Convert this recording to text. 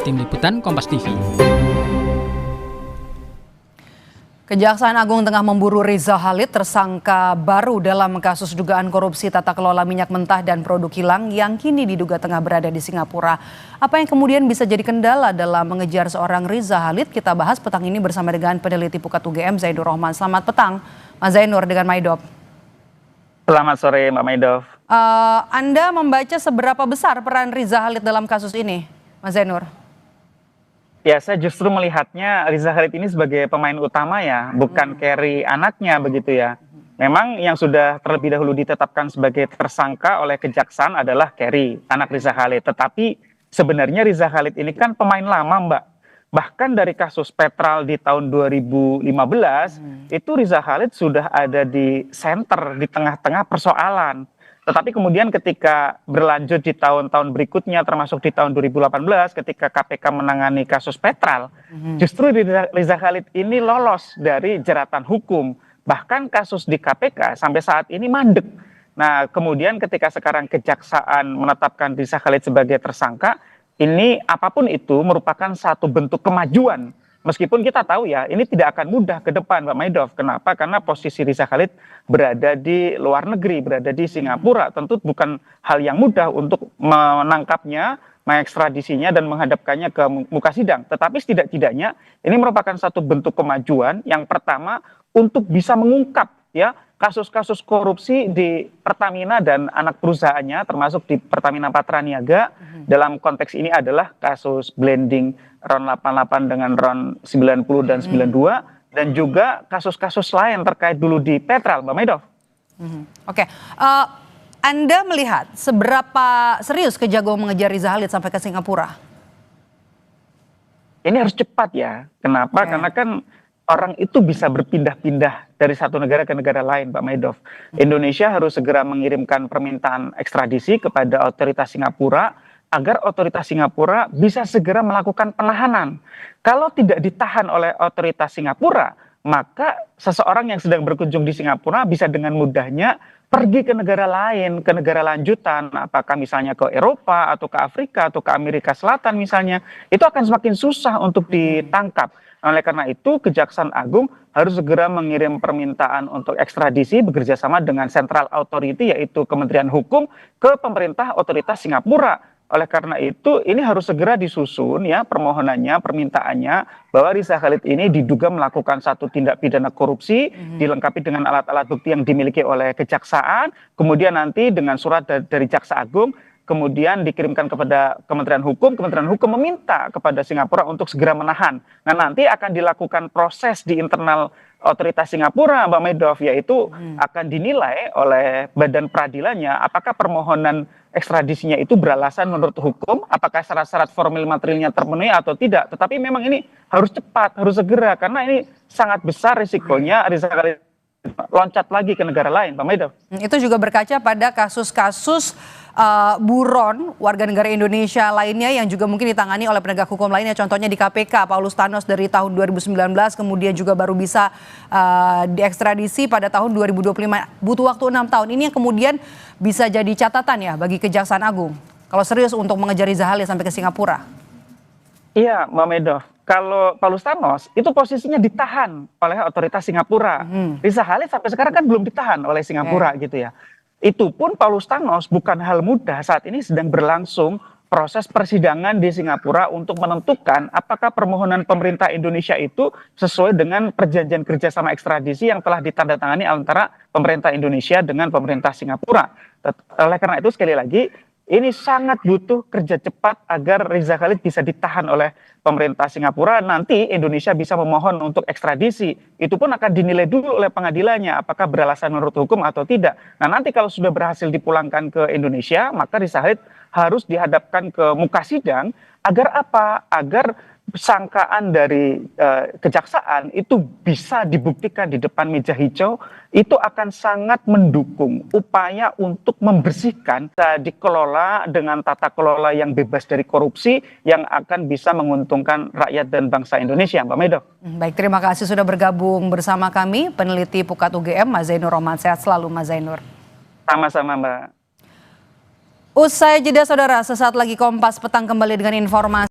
Tim Liputan Kompas TV. Kejaksaan Agung tengah memburu Riza Khalid, tersangka baru dalam kasus dugaan korupsi tata kelola minyak mentah dan produk kilang yang kini diduga tengah berada di Singapura. Apa yang kemudian bisa jadi kendala dalam mengejar seorang Riza Khalid? Kita bahas petang ini bersama dengan peneliti Pukat UGM Zainur Rohman. Selamat petang, Mas Zainur dengan Maidov. Selamat sore, Mbak Maidov. Anda membaca seberapa besar peran Riza Khalid dalam kasus ini, Mas Zainur? Ya, saya justru melihatnya Riza Khalid ini sebagai pemain utama ya, bukan carry anaknya begitu ya. Memang yang sudah terlebih dahulu ditetapkan sebagai tersangka oleh kejaksaan adalah Carry, anak Riza Khalid. Tetapi sebenarnya Riza Khalid ini kan pemain lama, Mbak. Bahkan dari kasus Petrol di tahun 2015, itu Riza Khalid sudah ada di center, di tengah-tengah persoalan. Tetapi kemudian ketika berlanjut di tahun-tahun berikutnya, termasuk di tahun 2018 ketika KPK menangani kasus Petrol, justru Riza Khalid ini lolos dari jeratan hukum. Bahkan kasus di KPK sampai saat ini mandek. Nah, kemudian ketika sekarang kejaksaan menetapkan Riza Khalid sebagai tersangka, ini apapun itu merupakan satu bentuk kemajuan. Meskipun kita tahu ya, ini tidak akan mudah ke depan, Mbak Maidov. Kenapa? Karena posisi Riza Khalid berada di luar negeri, berada di Singapura. Tentu bukan hal yang mudah untuk menangkapnya, mengekstradisinya, dan menghadapkannya ke muka sidang. Tetapi setidak-tidaknya ini merupakan satu bentuk kemajuan yang pertama untuk bisa mengungkap ya kasus-kasus korupsi di Pertamina dan anak perusahaannya, termasuk di Pertamina Patraniaga. Dalam konteks ini adalah kasus blending RON 88 dengan RON 90 dan 92, dan juga kasus-kasus lain terkait dulu di Petrol, Mbak Maidov. Oke. Anda melihat seberapa serius Kejagung mengejar Riza Khalid sampai ke Singapura? Ini harus cepat ya. Kenapa? Karena kan orang itu bisa berpindah-pindah dari satu negara ke negara lain, Pak Maidov. Indonesia harus segera mengirimkan permintaan ekstradisi kepada otoritas Singapura agar otoritas Singapura bisa segera melakukan penahanan. Kalau tidak ditahan oleh otoritas Singapura, maka seseorang yang sedang berkunjung di Singapura bisa dengan mudahnya pergi ke negara lain, ke negara lanjutan, apakah misalnya ke Eropa atau ke Afrika atau ke Amerika Selatan misalnya, itu akan semakin susah untuk ditangkap. Oleh karena itu, Kejaksaan Agung harus segera mengirim permintaan untuk ekstradisi bekerjasama dengan Central Authority, yaitu Kementerian Hukum, ke pemerintah otoritas Singapura. Oleh karena itu, ini harus segera disusun ya permohonannya, permintaannya, bahwa Riza Khalid ini diduga melakukan satu tindak pidana korupsi, dilengkapi dengan alat-alat bukti yang dimiliki oleh kejaksaan, kemudian nanti dengan surat dari Jaksa Agung, kemudian dikirimkan kepada Kementerian Hukum meminta kepada Singapura untuk segera menahan. Nah, nanti akan dilakukan proses di internal otoritas Singapura, Mbak Maidov, yaitu akan dinilai oleh badan peradilannya apakah permohonan ekstradisinya itu beralasan menurut hukum, apakah syarat-syarat formil materialnya terpenuhi atau tidak. Tetapi memang ini harus cepat, harus segera, karena ini sangat besar risikonya Riza Khalid loncat lagi ke negara lain, Pak Maidov. Itu juga berkaca pada kasus-kasus buron warga negara Indonesia lainnya yang juga mungkin ditangani oleh penegak hukum lainnya. Contohnya di KPK, Paulus Thanos dari tahun 2019, kemudian juga baru bisa diekstradisi pada tahun 2025. Butuh waktu 6 tahun. Ini yang kemudian bisa jadi catatan ya bagi Kejaksaan Agung kalau serius untuk mengejar Riza Khalid sampai ke Singapura. Iya, Mbak Maidov. Kalau Paulus Thanos itu posisinya ditahan oleh otoritas Singapura. Riza Khalid sampai sekarang kan belum ditahan oleh Singapura gitu ya. Itu pun Paulus Thanos bukan hal mudah, saat ini sedang berlangsung proses persidangan di Singapura untuk menentukan apakah permohonan pemerintah Indonesia itu sesuai dengan perjanjian kerjasama ekstradisi yang telah ditandatangani antara pemerintah Indonesia dengan pemerintah Singapura. Oleh karena itu sekali lagi, ini sangat butuh kerja cepat agar Riza Khalid bisa ditahan oleh pemerintah Singapura. Nanti Indonesia bisa memohon untuk ekstradisi. Itu pun akan dinilai dulu oleh pengadilannya apakah beralasan menurut hukum atau tidak. Nah, nanti kalau sudah berhasil dipulangkan ke Indonesia, maka Riza Khalid harus dihadapkan ke muka sidang agar apa? Agar sangkaan dari kejaksaan itu bisa dibuktikan di depan meja hijau, itu akan sangat mendukung upaya untuk membersihkan, dikelola dengan tata kelola yang bebas dari korupsi yang akan bisa menguntungkan rakyat dan bangsa Indonesia, Mbak Maidov. Baik, terima kasih sudah bergabung bersama kami, peneliti Pukat UGM, Mas Zainur Rohman. Sehat selalu, Mas Zainur. Sama-sama, Mbak. Usai jeda saudara, sesaat lagi Kompas Petang kembali dengan informasi.